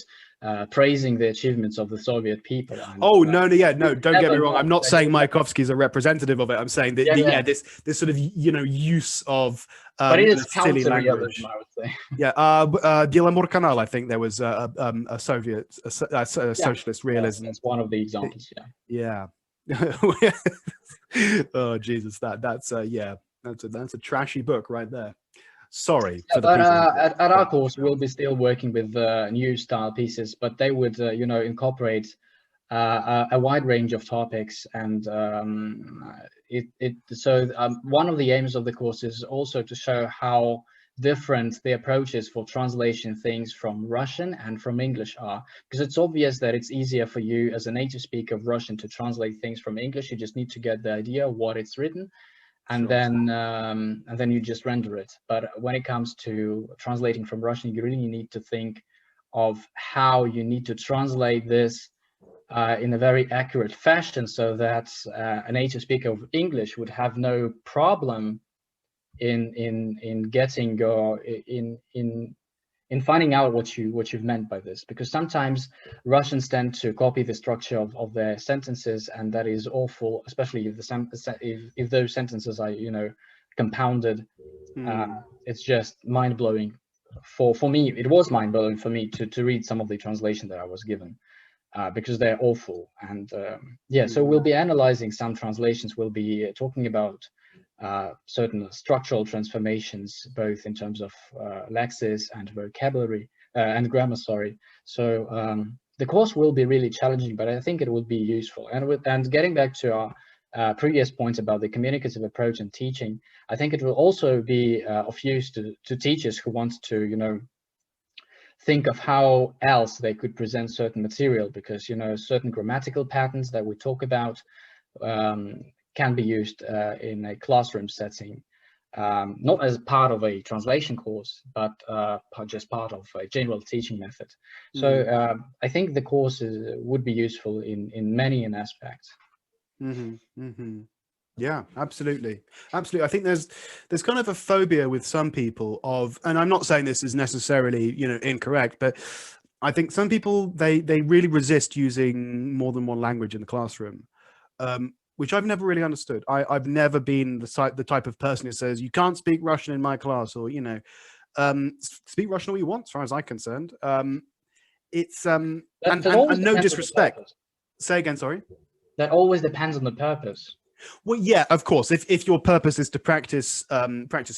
praising the achievements of the Soviet people. And, no, don't get me wrong. I'm not saying Mayakovsky's a representative of it. I'm saying that this sort of use of but it is silly language. Realism, I would say. Yeah, Dilemur Kanal, I think there was a Soviet socialist realism. That's one of the examples. Yeah. Oh Jesus, that's a trashy book right there. Sorry for the but people. at our course, we'll be still working with new style pieces, but they would incorporate a wide range of topics, and one of the aims of the course is also to show how different the approaches for translation things from Russian and from English are, because it's obvious that it's easier for you as a native speaker of Russian to translate things from English. You just need to get the idea of what it's written, and then you just render it. But when it comes to translating from Russian, you really need to think of how you need to translate this in a very accurate fashion, so that a native speaker of English would have no problem in getting or in finding out what you've meant by this, because sometimes Russians tend to copy the structure of their sentences, and that is awful, especially if those sentences are compounded. It's just mind-blowing for me. It was mind-blowing for me to read some of the translation that I was given, because they're awful. And so we'll be analyzing some translations. We'll be talking about certain structural transformations, both in terms of lexis and vocabulary and grammar. So the course will be really challenging, but I think it will be useful. And getting back to our previous points about the communicative approach and teaching, I think it will also be of use to teachers who want to think of how else they could present certain material, because certain grammatical patterns that we talk about can be used in a classroom setting, not as part of a translation course, but just part of a general teaching method. So I think the course would be useful in many aspects. Yeah, absolutely. I think there's kind of a phobia with some people of, and I'm not saying this is necessarily incorrect, but I think some people they really resist using more than one language in the classroom, which I've never really understood. I've never been the type of person who says you can't speak Russian in my class, or speak Russian all you want, as far as I'm concerned. It's and no disrespect. Say again, sorry. That always depends on the purpose. Well, yeah, of course. If your purpose is to practice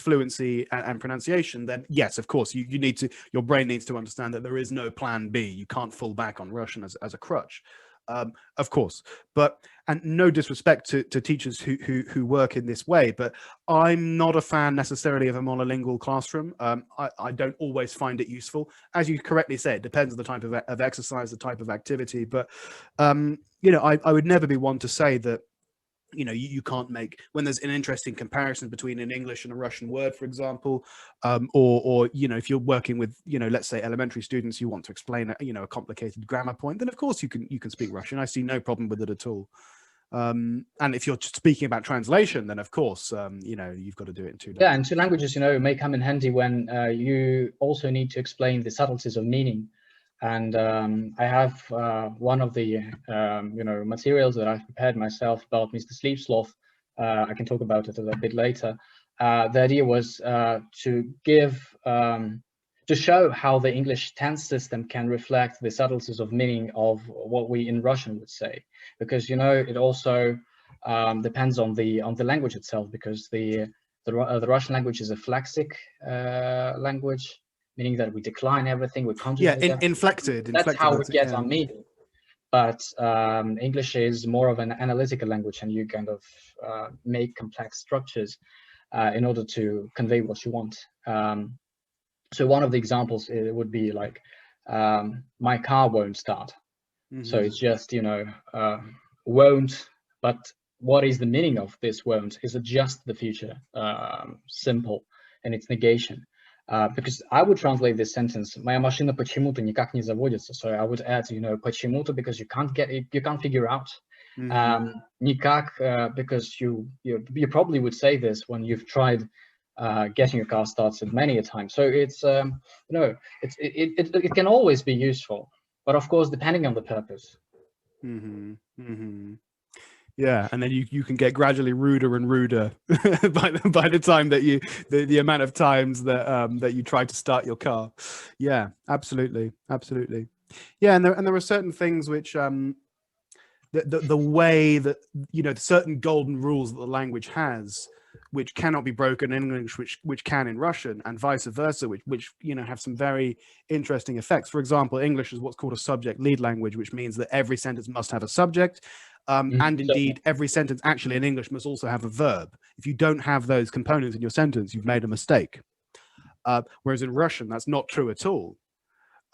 fluency and pronunciation, then yes, of course, you need to. Your brain needs to understand that there is no plan B. You can't fall back on Russian as a crutch, of course. And no disrespect to teachers who work in this way, but I'm not a fan necessarily of a monolingual classroom. I don't always find it useful. As you correctly said, it depends on the type of exercise, the type of activity. But I would never be one to say that. You can't make, when there's an interesting comparison between an English and a Russian word, for example, or if you're working with, let's say elementary students, you want to explain a complicated grammar point, then of course you can speak Russian. I see no problem with it at all. And if you're speaking about translation, then of course, you've got to do it in two languages. Yeah, and two languages, may come in handy when you also need to explain the subtleties of meaning. And I have one of the materials that I've prepared myself about Mr. Sleepsloth. I can talk about it a bit later. The idea was to show how the English tense system can reflect the subtleties of meaning of what we in Russian would say, because it also depends on the language itself, because the Russian language is a flexic language, meaning that we decline everything, we conjugate everything. Inflected. That's how we get our meaning. But English is more of an analytical language, and you kind of make complex structures in order to convey what you want. So one of the examples would be like, my car won't start. So it's just, won't, but what is the meaning of this won't? Is it just the future, simple, and its negation? because I would translate this sentence, моя машина почему-то никак не заводится. So I would add, почему-то, because you can't figure out. Никак, because you probably would say this when you've tried getting your car started many a time. So it's it can always be useful, but of course depending on the purpose. Yeah, and then you can get gradually ruder and ruder by the time that the amount of times that you try to start your car. Yeah, absolutely. Yeah, and there are certain things which the way that certain golden rules that the language has, which cannot be broken in English, which can in Russian, and vice versa, which have some very interesting effects. For example, English is what's called a subject lead language, which means that every sentence must have a subject. And indeed, every sentence actually in English must also have a verb. If you don't have those components in your sentence, you've made a mistake. Whereas in Russian, that's not true at all.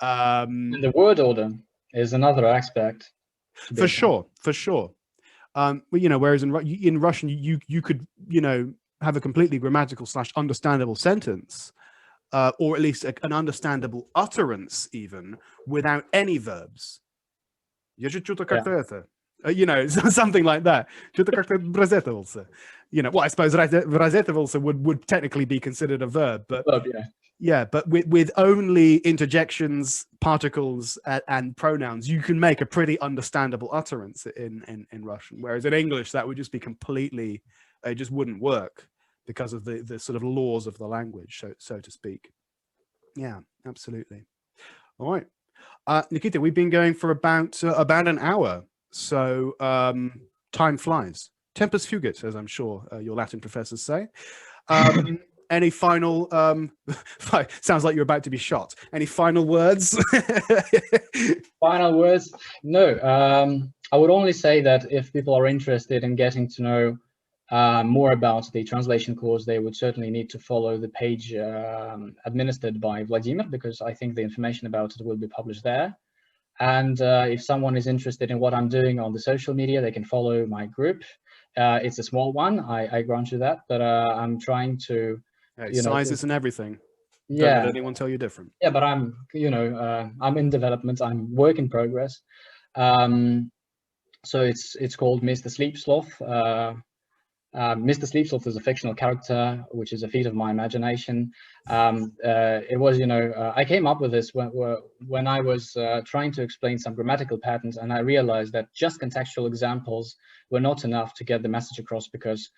And the word order is another aspect. For sure. But, whereas in Russian, you could, have a completely grammatical / understandable sentence, or at least an understandable utterance even, without any verbs. Something like that. Well, I suppose разетывался would technically be considered a verb, but but with only interjections, particles, and pronouns, you can make a pretty understandable utterance in Russian. Whereas in English, that would just be completely, it just wouldn't work because of the sort of laws of the language, so to speak. Yeah, absolutely. All right, Nikita, we've been going for about an hour. So time flies. Tempus fugit, as I'm sure your Latin professors say. Any final, sounds like you're about to be shot. Any final words? Final words? No. I would only say that if people are interested in getting to know more about the translation course, they would certainly need to follow the page administered by Vladimir, because I think the information about it will be published there. And if someone is interested in what I'm doing on the social media, they can follow my group. It's a small one, I grant you that, but I'm trying to... sizes and everything. Yeah. Don't let anyone tell you different. Yeah, but I'm, I'm in development. I'm work in progress. So it's called Mr. Sleepsloth. Mr. Sleepsloth is a fictional character, which is a feat of my imagination. It was, I came up with this when I was trying to explain some grammatical patterns, and I realized that just contextual examples were not enough to get the message across, because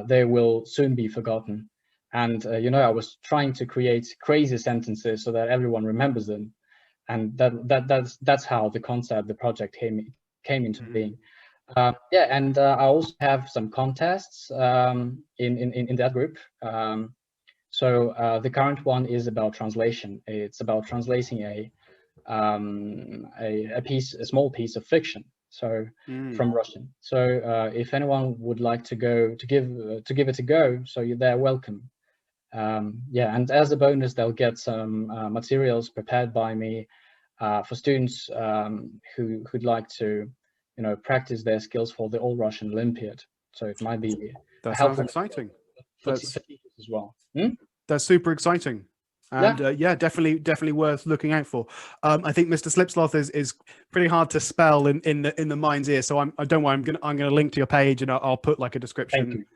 they will soon be forgotten. And, I was trying to create crazy sentences so that everyone remembers them. And that's how the concept, the project came into being. Yeah, and I also have some contests in that group. So the current one is about translation. It's about translating a small piece of fiction, so from Russian. So if anyone would like to give it a go, so they're welcome. Yeah, and as a bonus, they'll get some materials prepared by me for students who'd like to practice their skills for the All Russian Olympiad. So it might be that sounds exciting. For teachers as well. That's super exciting. And yeah, definitely worth looking out for. I think Mr. Sleepsloth is pretty hard to spell in the mind's ear. So I don't worry, I'm gonna link to your page, and I'll put like a description. Thank you.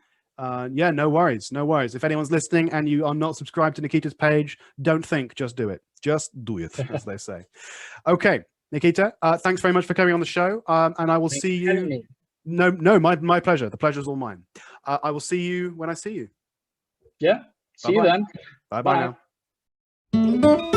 Yeah, no worries. If anyone's listening and you are not subscribed to Nikita's page, don't think, just do it. Just do it, as they say. Okay, Nikita, thanks very much for coming on the show. And I will see you. No, my pleasure. The pleasure is all mine. I will see you when I see you. Yeah. See you then. Bye now.